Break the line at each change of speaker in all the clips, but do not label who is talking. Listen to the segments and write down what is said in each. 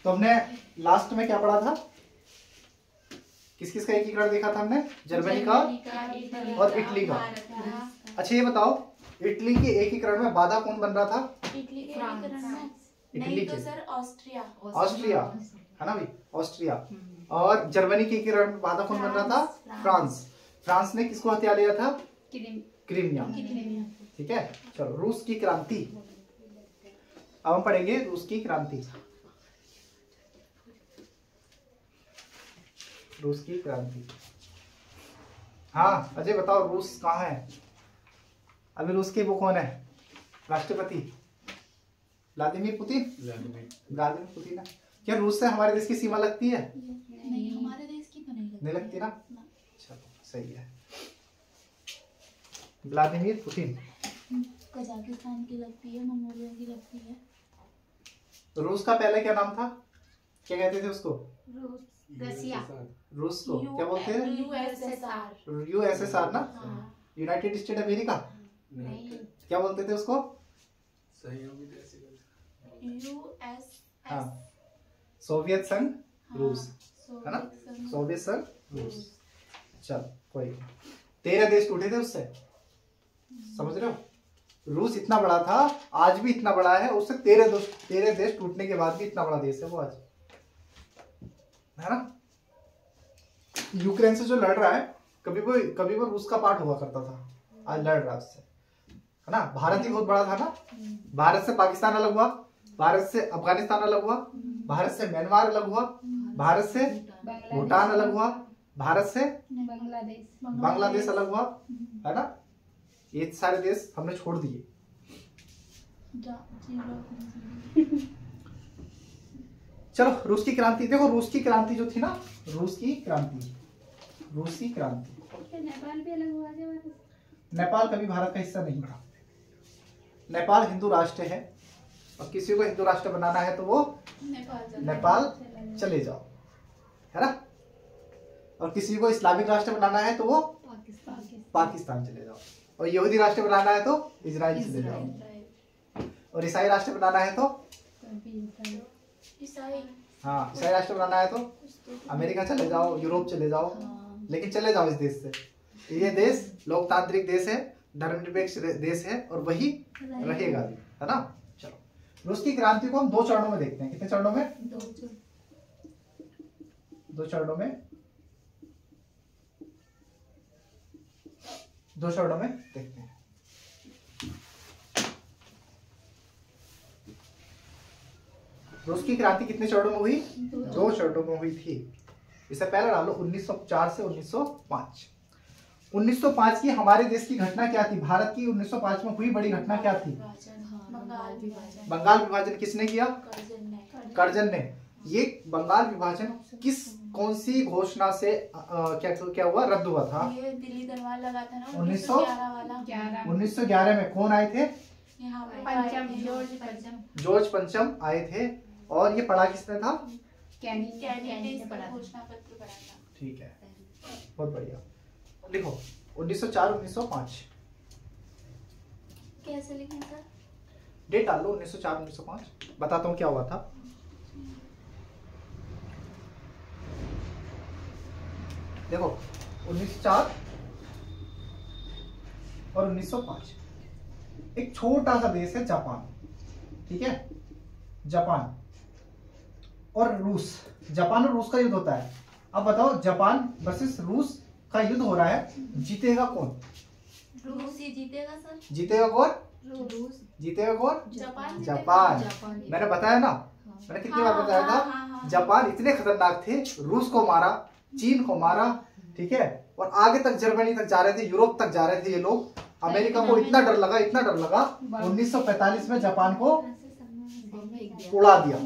तो हमने लास्ट में क्या पढ़ा था, किस किस का एकीकरण देखा था हमने, जर्मनी का और इटली का। अच्छा ये बताओ, इटली के एकीकरण में बाधा कौन बन रहा था?
इटली के एकीकरण में
इटली
तो
के
सर ऑस्ट्रिया
है ना भाई, ऑस्ट्रिया। और जर्मनी के एकीकरण में बाधा कौन बन रहा था? फ्रांस। फ्रांस ने किसको हत्या लिया था? क्रीमिया। ठीक है, चलो रूस की क्रांति। अब हम पढ़ेंगे रूस की क्रांति। रूस की क्रांति। हाँ अजय बताओ, रूस कहाँ है? अभी रूस की वो कौन है राष्ट्रपति? Vladimir Putin. व्लादिमीर पुतिन है। क्या रूस से हमारे देश की सीमा लगती है?
नहीं, हमारे देश की तो नहीं
लगती ना। चलो सही है। Vladimir Putin.
कजाकिस्तान की लगती है, मंगोलिया की लगती है।
तो रूस का पहले क्या नाम था, क्या कहते थे उसको?
रसिया।
रूस को क्या बोलते हैं?
यूएसएसआर।
यूएसएसआर ना, यूनाइटेड स्टेट अमेरिका।
नहीं,
क्या बोलते थे उसको?
यूएसएस।
सोवियत संघ रूस, है ना,
सोवियत
सोवियत संघ रूस। चल कोई 13 देश टूटे थे उससे, समझ रहे हो? रूस इतना बड़ा था, आज भी इतना बड़ा है, उससे 13 देश टूटने के बाद भी इतना बड़ा देश है वो आज, है ना। यूक्रेन से जो लड़ रहा है, कभी वो रूस का पार्ट हुआ करता था, आज लड़ रहा है उससे, है ना। भारत ही बहुत बड़ा था ना, भारत से पाकिस्तान अलग हुआ, भारत से अफगानिस्तान अलग हुआ, भारत से म्यांमार अलग हुआ, भारत से भूटान अलग हुआ, भारत से बांग्लादेश अलग हुआ, है ना। ये सारे देश हमने छोड़ दिए। चलो रूस की क्रांति देखो, रूस की क्रांति जो थी ना, रूसी क्रांति।
नेपाल भी अलग हुआ है।
नेपाल कभी भारत का हिस्सा नहीं था। नेपाल हिंदू राष्ट्र है, और किसी को हिंदू राष्ट्र बनाना है तो वो नेपाल चले जाओ, है ना। और किसी को इस्लामिक राष्ट्र बनाना है तो वो पाकिस्तान चले जाओ, और यहूदी राष्ट्र बनाना है तो इजराइल चले जाओ, और ईसाई राष्ट्र बनाना है तो ईसाई राष्ट्र बनाना है तो अमेरिका चले जाओ, यूरोप चले जाओ, लेकिन चले जाओ इस देश से। ये देश लोकतांत्रिक देश है, धर्मनिरपेक्ष देश है, और वही रहेगा भी, है ना। चलो रूस की क्रांति को हम 2 चरणों में देखते हैं। कितने चरणों में? 2 चरणों में, 2 चरणों में देखते हैं। रूस की क्रांति कितने चरणों में हुई? 2 चरणों में हुई थी। इसे पहले डालो 1904 से 1905। 1905 की हमारे देश की घटना क्या थी? भारत की 1905 में हुई बड़ी घटना क्या थी? बंगाल विभाजन किसने किया? कर्जन ने। ये बंगाल विभाजन कौन सी घोषणा से क्या हुआ, रद्द हुआ था?
ये दिल्ली दरबार लगा था ना
1911 में। कौन आए थे? जॉर्ज पंचम आए थे। और ये पढ़ा किसने था?
घोषणा पत्र पढ़ा था।
ठीक है, बहुत बढ़िया। लिखो 1904-1905
कैसे लिखें सर?
डेट डाल लो 1904-1905। बताता हूँ क्या हुआ था। देखो 1904 और 1905, एक छोटा सा देश है जापान, ठीक है। जापान और रूस, जापान और रूस का युद्ध होता है। अब बताओ, जापान वर्सेस रूस का युद्ध हो रहा है, जीतेगा कौन?
रूस ही जीतेगा सर।
जीतेगा कौन?
रूस।
जीतेगा कौन?
जापान।
मैंने बताया ना, मैंने कितनी बार बताया था, जापान इतने खतरनाक थे, रूस को मारा, चीन को मारा, ठीक है, और आगे तक जर्मनी तक जा रहे थे, यूरोप तक जा रहे थे ये लोग। अमेरिका को इतना डर लगा 1945 में जापान को उड़ा दिया,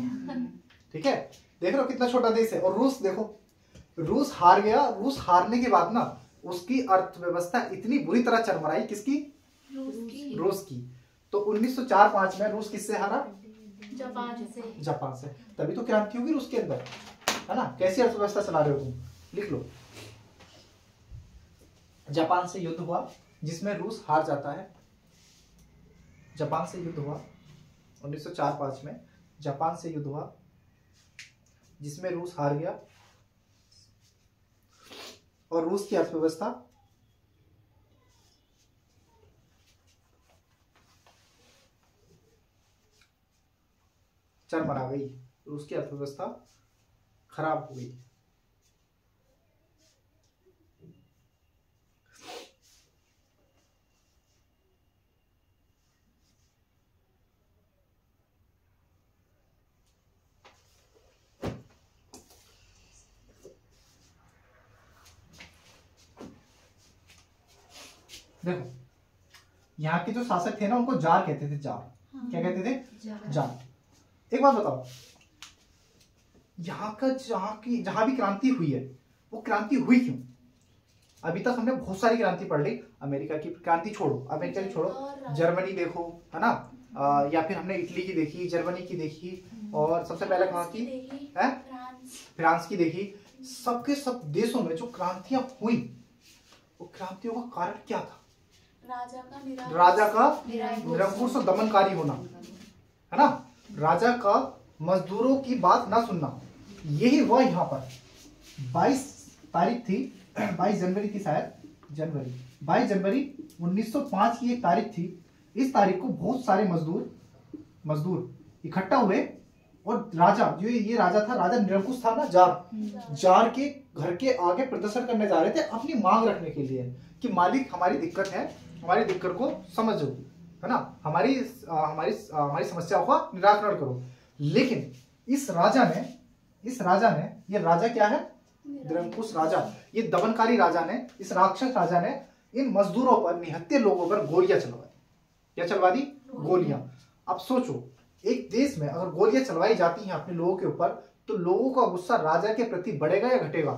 ठीक है। देख रहे हो कितना छोटा देश है। और रूस देखो, रूस हार गया। रूस हारने के बाद ना उसकी अर्थव्यवस्था इतनी बुरी तरह चरमराई। किसकी? रूस की। तो 1904-05 में रूस किससे हारा? जापान से। तभी तो क्रांति होगी रूस के अंदर, है ना। कैसी अर्थव्यवस्था चला रहे हो तुम, लिख लो। जापान से युद्ध हुआ जिसमें रूस हार जाता है। जापान से युद्ध हुआ 1904-05 में, जापान से युद्ध हुआ जिसमें रूस हार गया और रूस की अर्थव्यवस्था चरमरा गई, रूस की अर्थव्यवस्था खराब हो गई। देखो यहाँ के जो शासक थे ना उनको जार कहते थे, जार। क्या कहते थे? जार। एक बात बताओ, यहाँ का जहां भी क्रांति हुई है वो क्रांति हुई क्यों? अभी तक हमने बहुत सारी क्रांति पढ़ ली। अमेरिका की क्रांति छोड़ो, अमेरिका की छोड़ो, जर्मनी देखो, है ना, या फिर हमने इटली की देखी, जर्मनी की देखी, और सबसे पहले कहाँ की है? फ्रांस की देखी। सबके सब देशों में जो क्रांतियां हुई वो क्रांतियों का कारण क्या था? राजा का निरंकुश और दमनकारी होना, है ना, राजा का मजदूरों की बात ना सुनना। यही हुआ यहाँ पर। 22 तारीख थी, 22 जनवरी थी शायद, 22 जनवरी 1905 की एक तारीख थी। इस तारीख को बहुत सारे मजदूर इकट्ठा हुए और राजा, जो ये राजा था, राजा निरंकुश था ना, जार के घर के आगे प्रदर्शन करने जा रहे थे अपनी मांग रखने के लिए कि मालिक हमारी दिक्कत है, हमारी दिक्कत को समझो, है ना, हमारी समस्याओं का निराकरण करो। लेकिन इस राजा ने, ये राजा क्या है? निरंकुश राजा, ये दमनकारी राजा ने, इस राक्षस राजा ने इन मजदूरों पर, निहत्थे लोगों पर गोलियां चलवा दी। क्या चलवा दी? गोलियां। अब सोचो, एक देश में अगर गोलियां चलवाई जाती हैं अपने लोगों के ऊपर, तो लोगों का गुस्सा राजा के प्रति बढ़ेगा या घटेगा?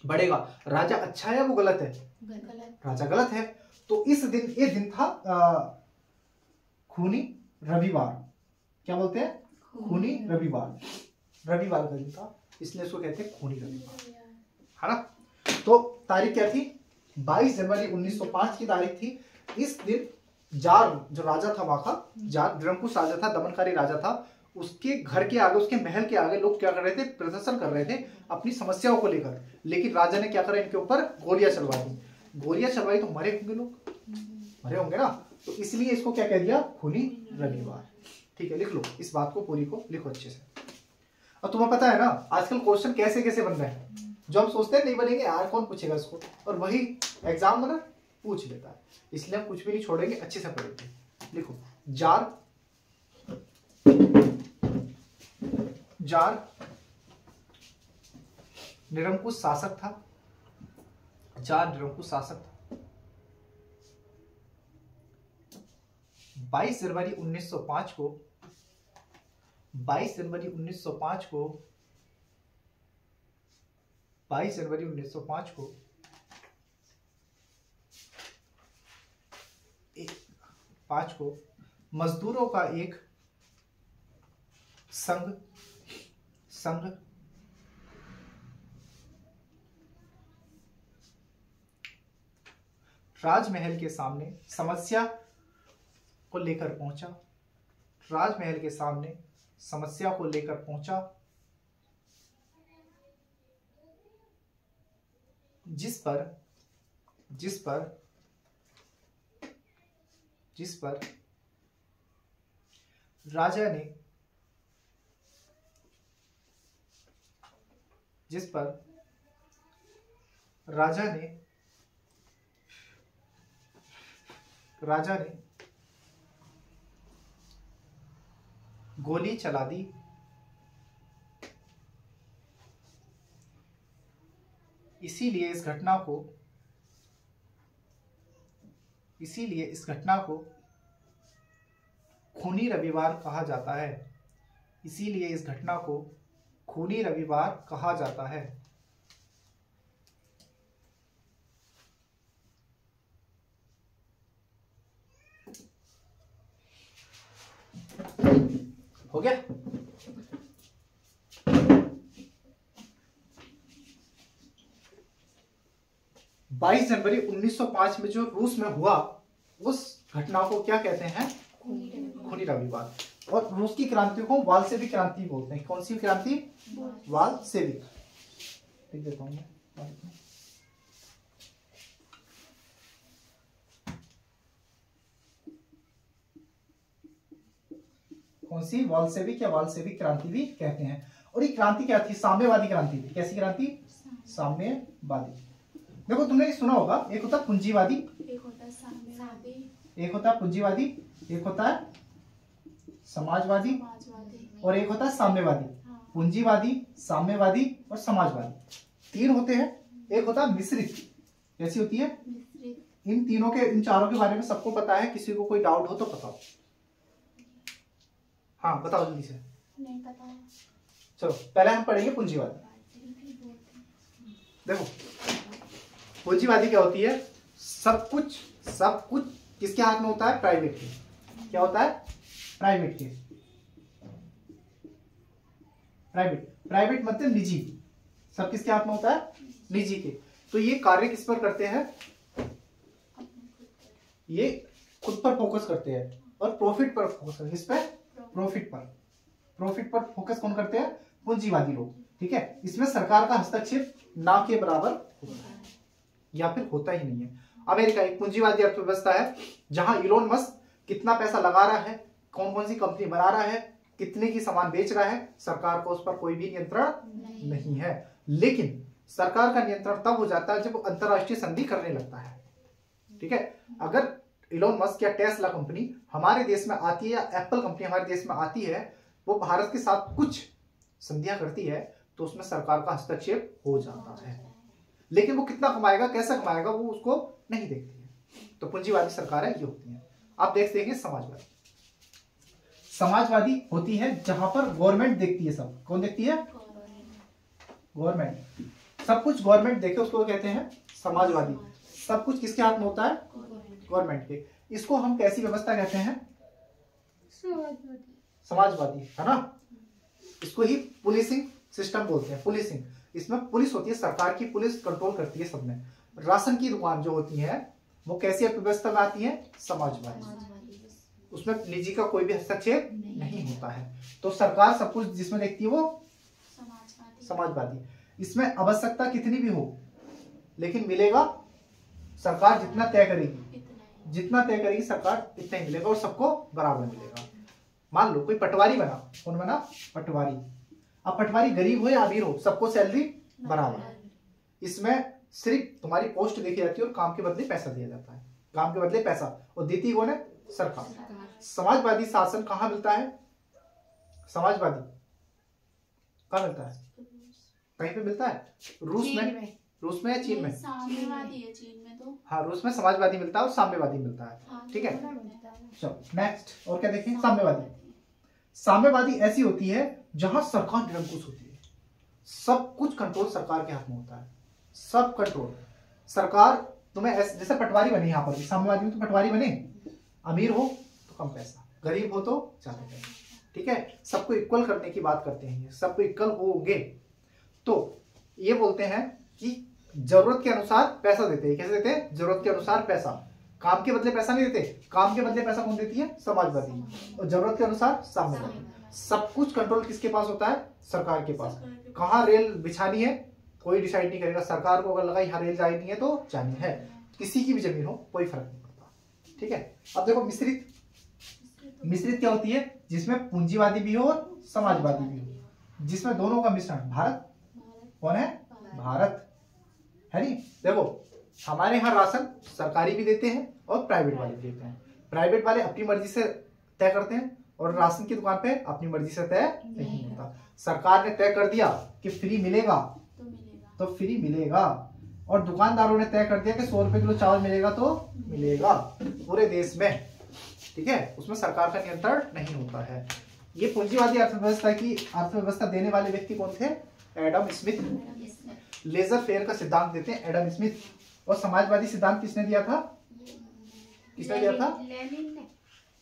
बढ़ेगा। राजा अच्छा है वो गलत है? राजा गलत है। तो इस दिन, ये दिन था खूनी रविवार। क्या बोलते हैं? खूनी रविवार का दिन था, इसलिए इसको कहते हैं खूनी रविवार, है ना। तो तारीख क्या थी? 22 जनवरी 1905 की तारीख थी। इस दिन जार, जो राजा था वहां का, जार निरंकुश राजा था, दमनकारी राजा था, उसके घर के आगे, उसके महल के आगे लोग क्या कर रहे थे? प्रदर्शन कर रहे थे अपनी समस्याओं को लेकर। लेकिन राजा ने क्या करा? इनके ऊपर गोलियां चलवा दी। गोलियां चलवाई तो मरे होंगे लोग, मरे होंगे ना, तो इसलिए इसको क्या कह दिया? खूनी रविवार। ठीक है, लिख लो इस बात को, पूरी को लिखो अच्छे से। और तुम्हें पता है ना आजकल क्वेश्चन कैसे कैसे बन रहे हैं, जो हम सोचते हैं नहीं बनेंगे यार, कौन पूछेगा इसको, और वही एग्जाम में पूछ लेता है। इसलिए हम कुछ भी नहीं छोड़ेंगे, अच्छे से पढ़ेंगे। लिखो, जार निरंकुश शासक था, जार निरंकुश शासक था। 22 जनवरी 1905 को 22 जनवरी 1905 को 22 जनवरी 1905 को मजदूरों का एक संघ राजमहल के सामने समस्या को लेकर पहुंचा। राजमहल के सामने समस्या को लेकर पहुंचा, जिस पर राजा ने गोली चला दी। इसीलिए इस घटना को खूनी रविवार कहा जाता है। इसीलिए इस घटना को खूनी रविवार कहा जाता है। हो गया? बाईस जनवरी 1905 में जो रूस में हुआ, उस घटना को क्या कहते हैं? खूनी रविवार। और रूस की क्रांति को वाल्सेविक क्रांति बोलते हैं। कौन सी क्रांति? वाल्सेविक। ठीक देता हूँ मैं। कौन सी? वाल्सेविक या वाल्सेविक क्रांति भी कहते हैं। और ये क्रांति क्या थी? साम्यवादी क्रांति थी। कैसी क्रांति? साम्यवादी। देखो तुमने सुना होगा, एक होता पूंजीवादी,
एक होता है साम्यवादी,
एक होता है पूंजीवादी, एक होता है समाजवादी, और एक होता है साम्यवादी। पूंजीवादी, साम्यवादी और समाजवादी, तीन होते हैं। एक होता है मिश्रित। कैसी होती है? इन तीनों के, इन चारों के बारे में सबको पता है। किसी को कोई डाउट हो तो बताओ। हाँ बताओ जल्दी से।
नहीं पता है।
चलो पहले हम पढ़ेंगे पूंजीवादी। देखो पूंजीवादी क्या होती है? सब कुछ किसके हाथ में होता है? प्राइवेट के। क्या होता है? प्राइवेट के। प्राइवेट मतलब निजी। सब किसके हाथ में होता है? निजी के। तो ये कार्य किस पर करते हैं? ये खुद पर फोकस करते हैं और प्रॉफिट पर फोकस करते हैं। किस पे? प्रॉफिट पर फोकस कौन करते हैं? पूंजीवादी लोग। ठीक है। इसमें सरकार का हस्तक्षेप ना के बराबर होता है या फिर होता ही नहीं है। अमेरिका एक पूंजीवादी अर्थव्यवस्था है जहां इलोन मस्क कितना पैसा लगा रहा है, कौन कौन सी कंपनी बना रहा है, कितने की सामान बेच रहा है, सरकार को उस पर कोई भी नियंत्रण नहीं है। लेकिन सरकार का नियंत्रण तब हो जाता है जब वो अंतरराष्ट्रीय संधि करने लगता है। ठीक है। अगर इलोन मस्क या टेस्ला कंपनी हमारे देश में आती है या एप्पल कंपनी हमारे देश में आती है, वो भारत के साथ कुछ संधियां करती है, तो उसमें सरकार का हस्तक्षेप हो जाता है। लेकिन वो कितना कमाएगा, कैसा कमाएगा, वो उसको नहीं देखती है। तो पूंजीवादी सरकारें ये होती हैं। आप देख देंगे समाजवादी। समाजवादी होती है जहां पर गवर्नमेंट देखती है सब। कौन देखती है? गवर्नमेंट। सब कुछ गवर्नमेंट देखे उसको कहते हैं समाजवादी। सब कुछ किसके हाथ में होता है? गवर्नमेंट के। इसको हम कैसी व्यवस्था कहते हैं? समाजवादी, है ना। इसको ही पुलिसिंग सिस्टम बोलते हैं। पुलिसिंग, इसमें पुलिस होती है, सरकार की पुलिस कंट्रोल करती है सब में। राशन की दुकान जो होती है वो कैसी अर्थव्यवस्था में आती है? समाजवादी। उसमें निजी का कोई भी हस्तक्षेप नहीं होता है। तो सरकार सब कुछ जिसमें देखती है वो समाजवादी। इसमें आवश्यकता कितनी भी हो, लेकिन मिलेगा, सरकार जितना तय करेगी सरकार इतना ही मिलेगा और सबको बराबर मिलेगा। मान लो कोई पटवारी बना। कौन बना? पटवारी। अब पटवारी गरीब हो या अमीर हो, सबको सैलरी बराबर। इसमें सिर्फ तुम्हारी पोस्ट देखी जाती है और काम के बदले पैसा दिया जाता है। काम के बदले पैसा, और देती कौन है? सरकार। समाजवादी शासन कहाँ मिलता है? समाजवादी कहाँ मिलता है? कहीं पे मिलता है? रूस में या चीन में?
साम्यवादी है चीन में तो।
हाँ, रूस में समाजवादी मिलता है और साम्यवादी मिलता है। ठीक है। चलो नेक्स्ट और क्या देखें? साम्यवादी ऐसी होती है जहां सरकार निरंकुश होती है। सब कुछ कंट्रोल सरकार के हाथ में होता है। सब कंट्रोल सरकार। तुम्हें जैसे पटवारी बने, यहाँ पर भी साम्यवादी में तो पटवारी बने, अमीर हो तो कम पैसा, गरीब हो तो ज्यादा पैसा। ठीक है। सबको इक्वल करने की बात करते हैं, सबको इक्वल होंगे। तो ये बोलते हैं कि जरूरत के अनुसार पैसा देते हैं। कैसे देते हैं? जरूरत के अनुसार पैसा। काम के बदले पैसा नहीं देते। काम के बदले पैसा कौन देती है? समाजवादी। और जरूरत के अनुसार साम्यवादी। सब कुछ कंट्रोल किसके पास होता है? सरकार के पास। कहाँ रेल बिछानी है कोई डिसाइड नहीं करेगा। सरकार को अगर लगा यहाँ रेल जानी है तो जानी है, किसी की भी जमीन हो कोई फर्क नहीं पड़ता। ठीक है। अब देखो मिश्रित क्या होती है? जिसमें पूंजीवादी भी हो और समाजवादी भी हो, जिसमें दोनों का मिश्रण। भारत कौन है? भारत है नी। देखो हमारे यहाँ राशन सरकारी भी देते हैं और प्राइवेट वाले भी देते हैं। प्राइवेट वाले अपनी मर्जी से तय करते हैं और राशन की दुकान पे अपनी मर्जी से तय नहीं होता। सरकार ने तय कर दिया कि फ्री मिलेगा तो फ्री मिलेगा, और दुकानदारों ने तय कर दिया कि 100 रुपए किलो चावल मिलेगा तो मिलेगा पूरे देश में। ठीक है। उसमें सरकार का नियंत्रण नहीं होता है। ये पूंजीवादी अर्थव्यवस्था देने वाले व्यक्ति कौन थे? Adam Smith. लेजर फेयर का सिद्धांत देते हैं एडम स्मिथ। और समाजवादी सिद्धांत किसने दिया था? लेनिन ने।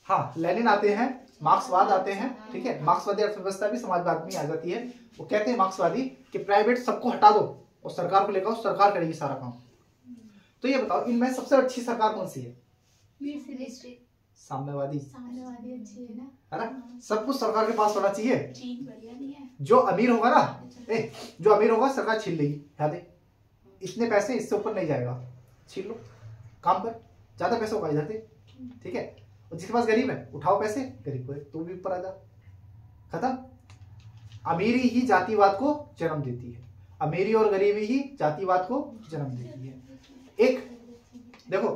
हाँ, लेनिन आते हैं, मार्क्सवाद आते हैं। ठीक है। मार्क्सवादी अर्थव्यवस्था भी समाजवाद में आ जाती है। वो कहते हैं मार्क्सवादी कि प्राइवेट सबको हटा दो और सरकार को लेकर सरकार करेगी सारा काम। तो ये बताओ इनमें सबसे अच्छी सरकार कौन सी है? साम्यवादी
साम्यवादी अच्छी है ना।
है ना। सब कुछ सरकार के पास होना चाहिए।
चीन बढ़िया नहीं है।
जो अमीर होगा ना, जो अमीर होगा सरकार छीन लेगी, याद है। इतने पैसे इससे ऊपर नहीं जाएगा, छीन लो, काम कर, ज्यादा पैसे होगा इधर से, ठीक है। और जिसके पास गरीब है उठाओ पैसे, गरीब को तू भी ऊपर आ जा, खत्म। अमीरी ही जातिवाद को जन्म देती है, अमीरी और गरीबी ही जातिवाद को जन्म देती है। एक देखो,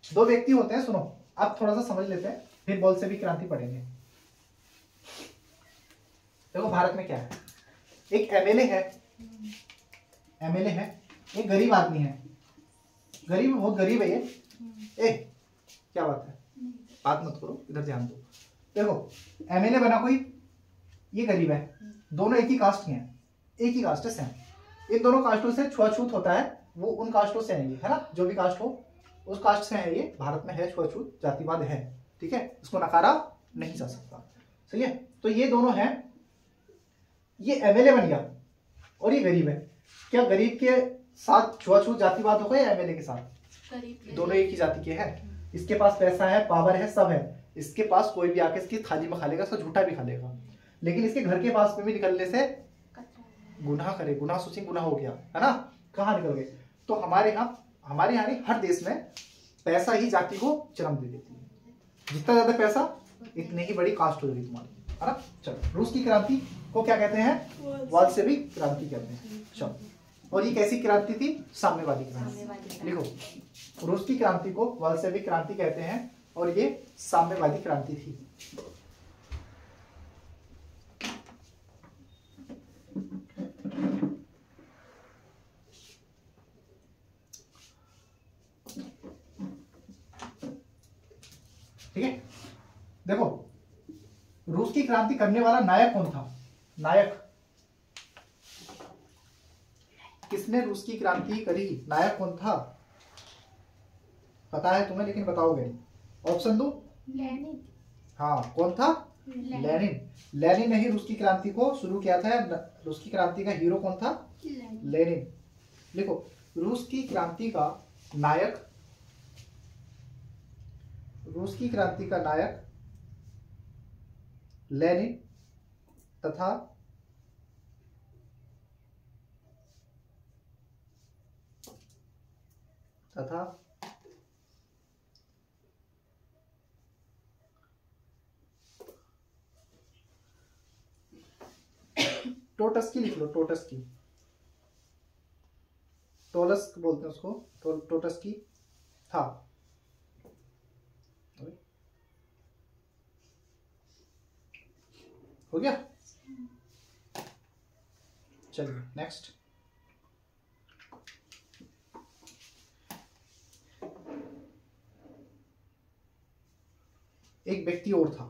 दो व्यक्ति होते हैं, सुनो आप थोड़ा सा समझ लेते हैं, फिर बोल्शेविक क्रांति पढ़ेंगे। देखो भारत में क्या है, एक एमएलए है, एमएलए है, एक गरीब आदमी है, गरीब बहुत गरीब है ये। क्या बात है, बात मत करो, इधर ध्यान दो। देखो एमएलए बना कोई, ये गरीब है, दोनों एक ही कास्ट के हैं, एक ही कास्ट से हैं। इन दोनों कास्टों से छुआछूत होता है, वो उन कास्टों से है ये, है ना, जो भी कास्ट हो उस कास्ट से है ये। भारत में है छुआछूत, जातिवाद है, ठीक है, इसको नकारा नहीं जा सकता, सही है। तो ये दोनों हैं, ये एमएलए बन गया और ये गरीब है। क्या गरीब के साथ छुआछूत जातिवाद होगा या एमएलए के साथ? दोनों एक ही जाति के हैं। इसके पास पैसा है, पावर है, सब है, इसके पास कोई भी आके इसकी थाली में खा लेगा, इसका झूठा भी खा लेगा, लेकिन इसके घर के पास में भी निकलने से गुनाह करे, गुनाह सोचिंग गुनाह हो गया, है ना, कहाँ निकल गए। तो हमारे यहाँ नहीं, हर देश में पैसा ही जाति को जन्म दे देती है। जितना ज्यादा पैसा इतनी ही बड़ी कास्ट हो जाएगी तुम्हारी, है ना। चलो, रूस की क्रांति को क्या कहते हैं? बोल्शेविक क्रांति कहते हैं। चलो, और ये कैसी क्रांति थी? साम्यवादी क्रांति। लिखो, रूस की क्रांति को बोल्शेविक क्रांति कहते हैं और ये साम्यवादी क्रांति थी। ठीक है, देखो रूस की क्रांति करने वाला नायक कौन था? नायक, किसने रूस की क्रांति करी? नायक कौन था? पता है तुम्हें लेकिन बताओगे नहीं। ऑप्शन दो।
लेनिन।
हाँ, कौन था? लेनिन। लेनिन ने ही रूस की क्रांति को शुरू किया था। रूस की क्रांति का हीरो कौन था? लेनिन। लिखो, रूस की क्रांति का नायक, रूस की क्रांति का नायक लेनिन तथा टोटस्की। लिख लो, टोटस्की, टोलस्क बोलते हैं उसको, टोटस्की था। हो गया, चलिए नेक्स्ट। एक व्यक्ति और था,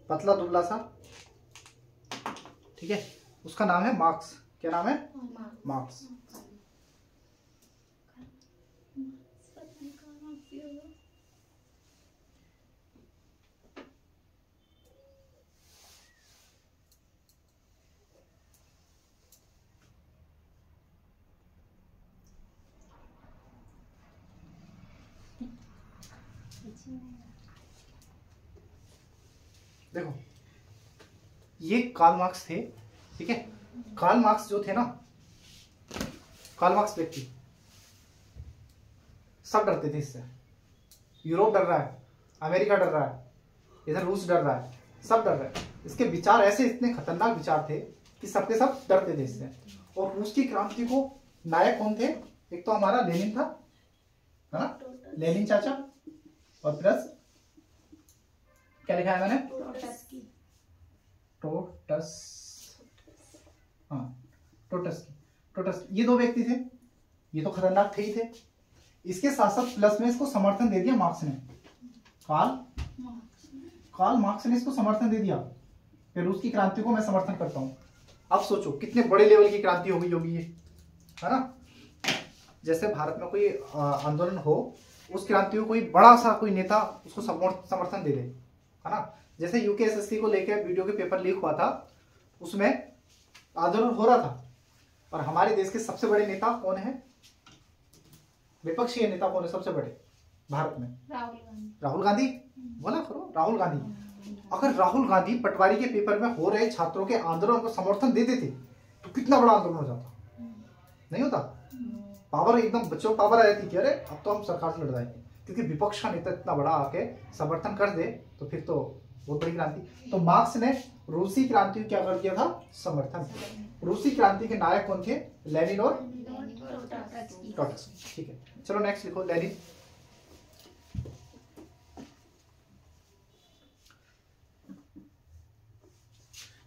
पतला दुबला सा, ठीक है, उसका नाम है मार्क्स। क्या नाम है? मार्क्स। देखो, ये कार्ल मार्क्स थे, ठीक है। कार्ल मार्क्स जो थे ना, कार्ल मार्क्स व्यक्ति, सब डरते थे इससे। यूरोप डर रहा है, अमेरिका डर रहा है, इधर रूस डर रहा है, सब डर रहे हैं। इसके विचार ऐसे इतने खतरनाक विचार थे कि सबके सब डरते थे इससे। और रूस की क्रांति को नायक कौन थे? एक तो हमारा लेनिन था, है ना, लेनिन चाचा, और प्लस क्या लिखा है मैंने? टोटस्की। ये दो व्यक्ति थे, ये तो खतरनाक थे ही थे। इसके साथ साथ प्लस में इसको समर्थन दे दिया मार्क्स ने, कार्ल मार्क्स ने इसको समर्थन दे दिया कि रूस की क्रांति को मैं समर्थन करता हूं। अब सोचो कितने बड़े लेवल की क्रांति हो गई होगी ये, है ना। जैसे भारत में कोई आंदोलन हो, उस क्रांति को कोई बड़ा सा कोई नेता उसको समर्थन दे दे, है ना। जैसे यूकेएसएससी को लेकर वीडियो के पेपर लीक हुआ था, उसमें आंदोलन हो रहा था, और हमारे देश के सबसे बड़े नेता कौन है? विपक्षी नेता कौन है सबसे बड़े? भारत में?
राहुल गांधी।
राहुल गांधी बोला करो, राहुल गांधी। अगर राहुल गांधी पटवारी के पेपर में हो रहे छात्रों के आंदोलन को समर्थन देते थे तो कितना बड़ा आंदोलन हो जाता, नहीं होता? पावर एकदम, बच्चों को पावर आ जाती थी, अरे अब तो हम सरकार से लड़ जाएंगे, क्योंकि विपक्ष का नेता इतना बड़ा आके समर्थन कर दे तो फिर तो बहुत बड़ी क्रांति। तो मार्क्स ने रूसी क्रांति को क्या कर दिया था? समर्थन। रूसी क्रांति के नायक कौन थे? लेनिन और ट्रोट्स्की। ठीक है, चलो नेक्स्ट लिखो लेनिन।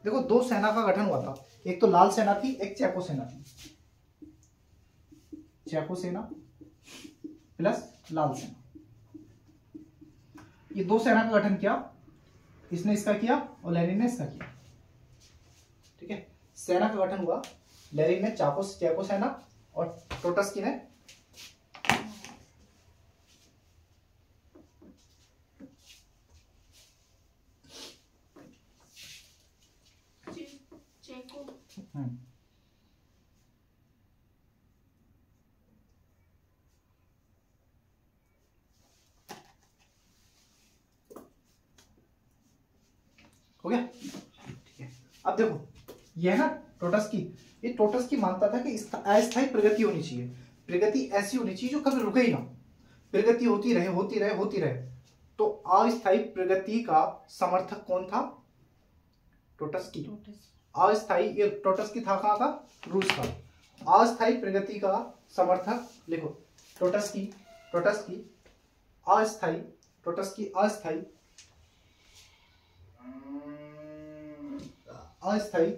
देखो दो सेना का गठन हुआ था, एक तो लाल सेना थी, एक चेको सेना थी। चेको सेना प्लस लाल सेना, ये दो सेना का गठन किया। इसने इसका किया और लेनिन ने इसका किया। ठीक है, सेना का गठन हुआ, लेनिन ने चेको सेना और ट्रोट्स्की ने
चेको।
हो गया? ठीक है, अब देखो ये है ना ट्रोट्स्की, ये ट्रोट्स्की मानता था कि अस्थायी प्रगति होनी चाहिए। प्रगति ऐसी होनी चाहिए जो कभी रुके ही ना, प्रगति होती रहे होती रहे होती रहे। तो अस्थायी प्रगति का समर्थक कौन था? ट्रोट्स्की। अस्थायी, ये ट्रोट्स्की था कहाँ का? रूस का। अस्थायी प्रगति का समर्थक लिखो, ट्रोट्स्की। ट्रोट्स्की अस्थायी, ट्रोट्स्की अस्थायी, अस्थायी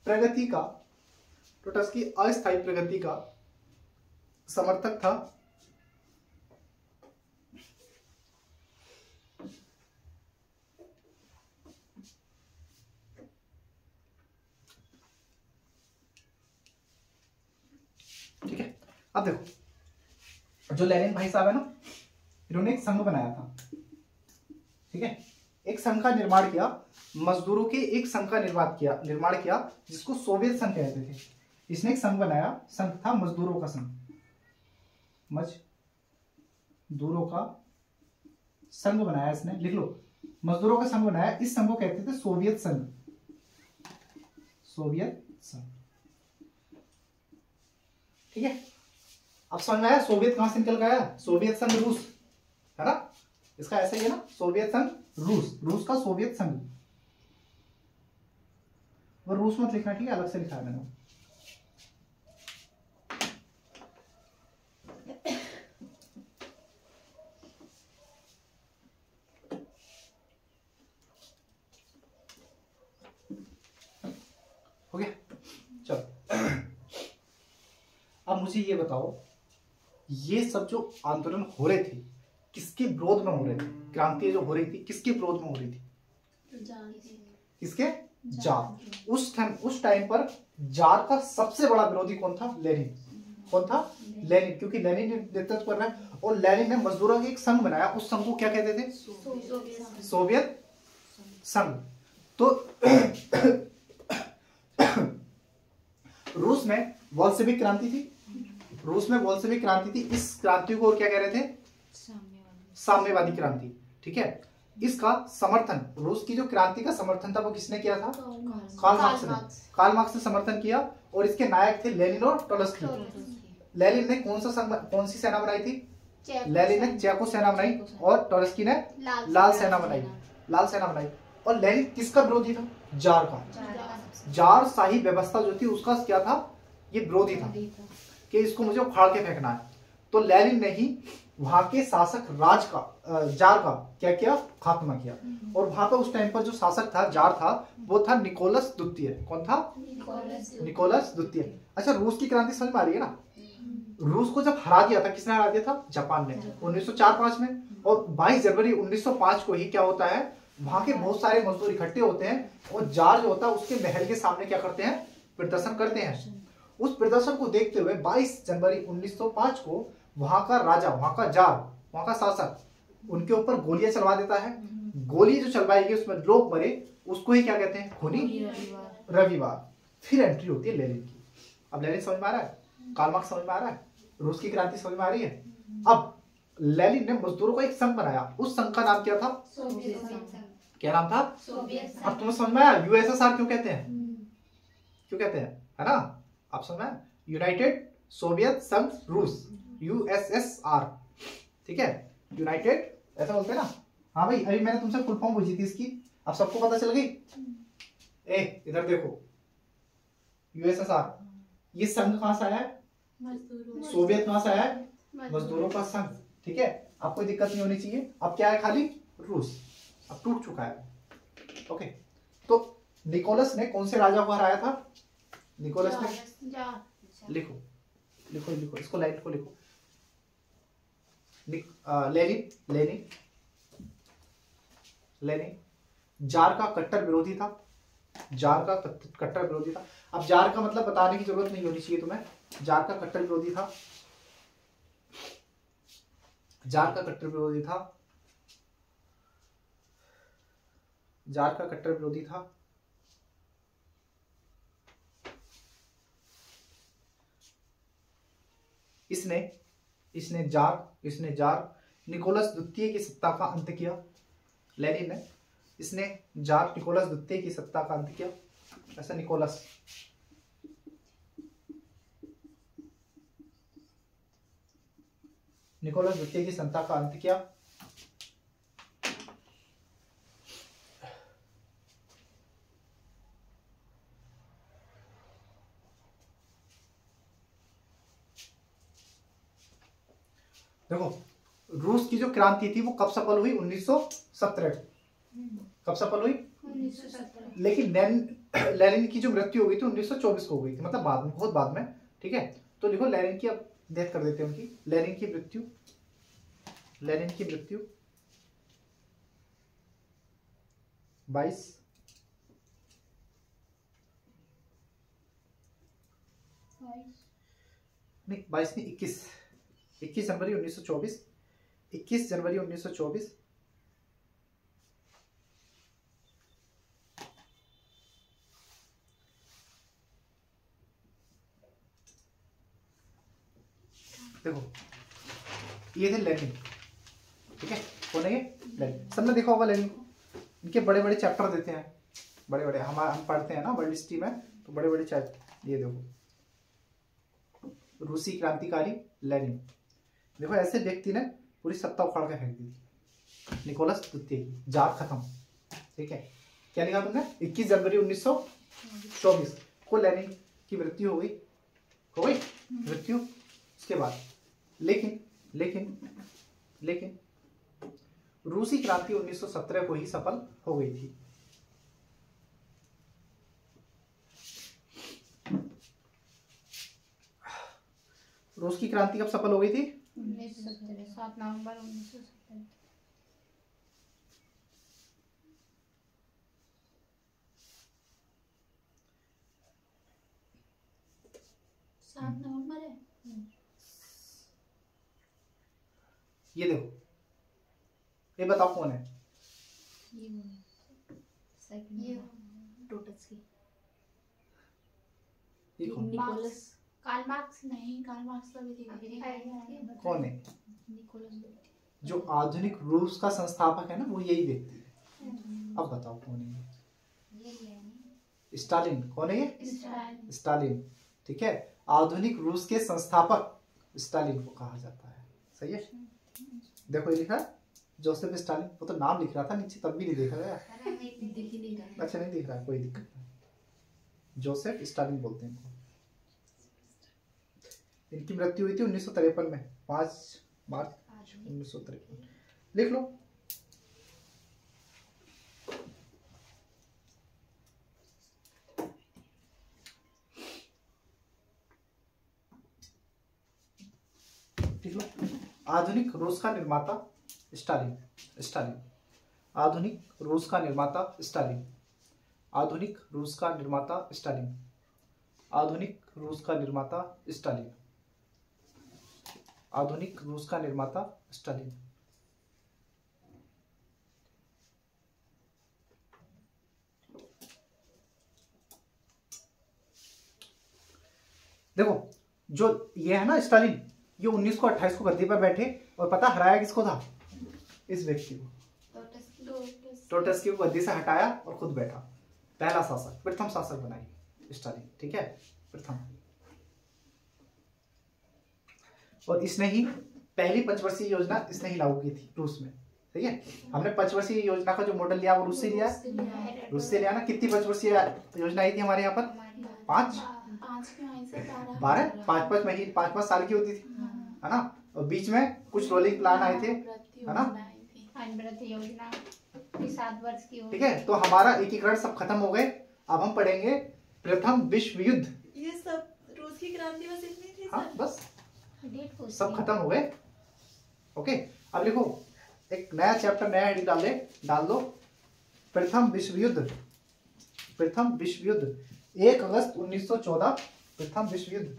प्रगति का, ट्रोट्स्की अस्थायी प्रगति का समर्थक था। ठीक है, अब देखो जो लेनिन भाई साहब है ना, इन्होंने एक संघ बनाया था। ठीक है, एक संघ का निर्माण किया, मजदूरों के एक संघ का निर्माण किया जिसको सोवियत संघ कहते थे। इसने एक संघ बनाया, संघ था मजदूरों का संघ, मजदूरों का संघ बनाया इसने, लिख लो, मजदूरों का संघ बनाया। इस संघ को कहते थे सोवियत संघ, सोवियत संघ। ठीक है, अब समझ में आया सोवियत कहां से निकल गया? सोवियत संघ रूस है ना, इसका ऐसा ही है ना, सोवियत संघ रूस, रूस का सोवियत संघ। वो रूस मत लिखना, ठीक है, अलग से लिखा है मैंने। हो गया, चलो अब मुझे ये बताओ, ये सब जो आंदोलन हो रहे थे किसके विरोध में हो रहे थे? क्रांति जो हो रही थी किसके विरोध में हो रही थी? किसके? जार। उस टाइम पर जार का सबसे बड़ा विरोधी कौन था? लेनिन। कौन था? लेनिन, क्योंकि लेनिन ने नेतृत्व कर रहा है और लेनिन ने मजदूरों का एक संघ बनाया। उस संघ को क्या कहते थे? सोवियत संघ। तो रूस में बोल्शेविक क्रांति थी, रूस में बोल्शेविक क्रांति थी। इस क्रांति को और क्या कह रहे थे? साम्यवादी क्रांति। ठीक है, इसका समर्थन, रूस की जो क्रांति का समर्थन था वो किसने किया था? कार्ल मार्क्स ने। कार्ल मार्क्स ने समर्थन किया और इसके नायक थे लेनिन और ट्रोट्स्की। लेनिन ने कौन सी सेना बनाई थी? लेनिन ने चेको सेना बनाई और ट्रोट्स्की ने लाल सेना बनाई, लाल सेना बनाई। और लेनिन किसका विरोधी था? जार का। जार शाही व्यवस्था जो थी उसका क्या था? ये विरोधी था कि इसको मुझे उखाड़ के फेंकना है। तो लेनिन ने ही वहां के शासक राज का, जार का क्या किया? खात्मा किया। और वहां पर उस टाइम पर जो शासक था, जार था, वो था निकोलस द्वितीय। कौन था? निकोलस द्वितीय। अच्छा, रूस की क्रांति समझ में आ रही है ना? रूस को जब हरा दिया था, किसने हरा दिया था? जापान ने 1904-05 में। और 22 जनवरी 1905 को ही क्या होता है, वहां के बहुत सारे मजदूर इकट्ठे होते हैं और जार जो होता है उसके महल के सामने क्या करते हैं? प्रदर्शन करते हैं। उस प्रदर्शन को देखते हुए 22 जनवरी 1905 को वहां का राजा, वहां का जार, वहां का शासक उनके ऊपर गोलियां चलवा देता है। गोली जो चलवाई गई उसमें लोग मरे, उसको ही क्या कहते हैं? खूनी रविवार। फिर एंट्री होती है लेनिन की। अब लेनिन समझ में आ रहा है? कार्ल मार्क्स समझ में आ रहा है? रूस की क्रांति समझ में आ रही है? अब लेनिन ने मजदूरों का एक संघ बनाया, उस संघ का नाम क्या था?
सोवियत संघ।
क्या नाम था?
सोवियत संघ।
अब तुम्हें समझ में आया यूएसएसआर क्यों कहते हैं? क्यों कहते हैं, है ना? आप समझ में आया? यूनाइटेड सोवियत संघ रूस, यूएसएसआर, ठीक है, यूनाइटेड, ऐसा बोलते हैं ना। हाँ भाई, अभी मैंने तुमसे फुल फॉर्म पूछी थी इसकी, अब सबको पता चल गई? ए इधर देखो, यूएसएसआर, ये संघ कहां से आया है?
मजदूरों।
सोवियत कहां से आया है? मजदूरों का संघ, ठीक है। अब कोई दिक्कत नहीं होनी चाहिए। अब क्या है? खाली रूस, अब टूट चुका है। ओके, तो निकोलस ने कौन से राजा को हराया था? निकोलस ने, लिखो लिखो लिखो, इसको लाइन को लिखो। लेनिन, लेनिन, लेनिन जार का कट्टर विरोधी था, जार का कट्टर विरोधी था। अब जार का मतलब बताने की जरूरत नहीं होनी चाहिए तुम्हें, जार का कट्टर विरोधी था, जार का कट्टर विरोधी था, जार का कट्टर विरोधी था। इसने इसने जार निकोलस द्वितीय की सत्ता का अंत किया। लेनिन ने, इसने जार निकोलस द्वितीय की सत्ता का अंत किया। ऐसा निकोलस, निकोलस द्वितीय की सत्ता का अंत किया। देखो, रूस की जो क्रांति थी वो कब सफल हुई? 1917। कब सफल हुई?
1917।
लेकिन लेनिन की जो मृत्यु हो गई थी 1924 को हो गई थी, मतलब बाद में, बहुत बाद में, ठीक है। तो लिखो लेनिन की, अब डेथ कर देते हैं उनकी। लेनिन की मृत्यु, लेनिन की मृत्यु 22 नहीं 22 नहीं 21 जनवरी 1924, 21 जनवरी 1924। देखो, ये थे लेनिन, ठीक है। कौन है ये? लेनिन। सबने देखा होगा लेनिन को, इनके बड़े बड़े चैप्टर देते हैं, बड़े बड़े, हम पढ़ते हैं ना वर्ल्ड हिस्ट्री में, तो बड़े बड़े चैप्टर। ये देखो, रूसी क्रांतिकारी लेनिन। देखो, ऐसे व्यक्ति ने पूरी सत्ता उखाड़ के फेंक दी थी, निकोलस द्वितीय की, जार खत्म, ठीक है। क्या लिखा तुमने? 21 जनवरी 1924 को लेनिन की मृत्यु हो गई मृत्यु। उसके बाद लेकिन लेकिन लेकिन रूसी क्रांति 1917 को ही सफल हो गई थी। रूस की क्रांति कब सफल हो गई थी?
1917, 7 नवंबर 1917।
नवंबर है।
ये देखो, ये बताओ कौन है?
ये
टोटस्की।
ये कौन?
निकोलस।
Karl Marx.
नहीं, कार्ल मार्क्स का भी धीरे
कौन है?
निकोलस।
जो आधुनिक रूस का संस्थापक है ना, वो यही व्यक्ति है। अब बताओ कौन है? स्टालिन। कौन है ये? स्टालिन, ठीक है। आधुनिक रूस के संस्थापक स्टालिन को कहा जाता है। सही है। देखो ये लिखा है जोसेफ स्टालिन, वो तो नाम लिख रहा था नीचे, तब भी नहीं देखा गया।
दिख ही नहीं रहा।
अच्छा, नहीं दिख रहा है, कोई दिक्कत नहीं। जोसेफ स्टालिन बोलते हैं इनको। इनकी मृत्यु हुई थी 1953 में, 5 मार्च 1953। लिख लो। लिख लो। आधुनिक रूस का निर्माता स्टालिन। स्टालिन, आधुनिक रूस का निर्माता स्टालिन। आधुनिक रूस का निर्माता स्टालिन। आधुनिक रूस का निर्माता स्टालिन। आधुनिक रूस का निर्माता स्टालिन। देखो, जो ये है ना स्टालिन, ये 1928 को गद्दी पर बैठे और पता हराया किसको था? इस व्यक्ति को। टोटस्क्यू को गद्दी से हटाया और खुद बैठा। पहला शासक, प्रथम शासक बनाई स्टालिन, ठीक है, प्रथम। और इसने ही पहली पंचवर्षीय योजना इसने ही लागू की थी रूस में, ठीक है। हमने पंचवर्षीय योजना का जो मॉडल लिया वो रूस से लिया, रूस से लिया ना। कितनी पंचवर्षीय योजना आई थी हमारे यहाँ पर? 5 12 5 महीने 5 साल की होती थी, है ना। और बीच में कुछ रोलिंग प्लान आए थे, है ना।
योजना 7 वर्ष की
ठीक है, तो हमारा एकीकरण सब खत्म हो गए। अब हम पढ़ेंगे प्रथम विश्व युद्ध।
ये सब रूस की क्रांति बस इतनी थी
हाँ
सर?
बस
डेट
सब खत्म हो गए। ओके, अब लिखो एक नया चैप्टर, नया हेडिंग डाल दो। प्रथम विश्व युद्ध, प्रथम विश्व युद्ध 1 अगस्त 1914। प्रथम विश्व युद्ध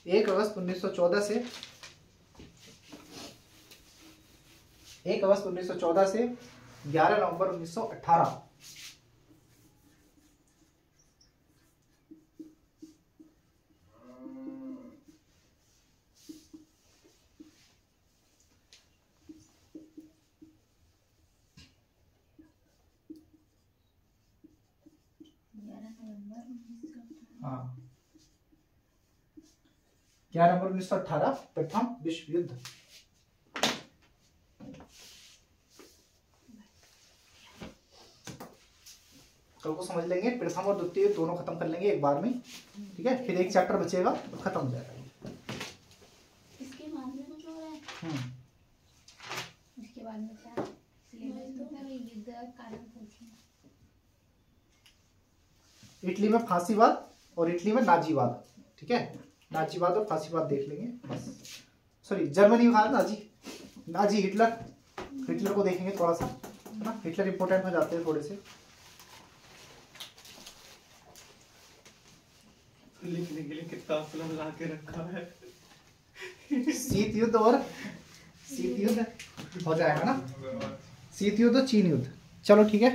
1 अगस्त 1914 से 1 अगस्त 1914 से 11 नवंबर 1918। हाँ 11 नवंबर 1918 प्रथम विश्व युद्ध। कल को समझ लेंगे, प्रथम और द्वितीय दोनों खत्म कर लेंगे एक बार में, ठीक है। फिर एक चैप्टर बचेगा तो खत्म हो जाएगा।
इसके बाद में कुछ हो रहा है?
उसके बाद में क्या सिलेबस में युद्ध कारण पूछे।
इटली में फांसीवाद और इटली में नाजीवाद, ठीक है। नाजीवाद और फांसीवाद देख लेंगे बस। सॉरी, जर्मनी में नाजी हिटलर को देखेंगे थोड़ा सा, है ना। हिटलर इंपोर्टेंट हो जाते हैं थोड़े से।
लिखने के लिए कितना कलम ला के रखा है।
शीत युद्ध हो जाएगा ना, शीत युद्ध और चीन युद्ध। चलो ठीक है।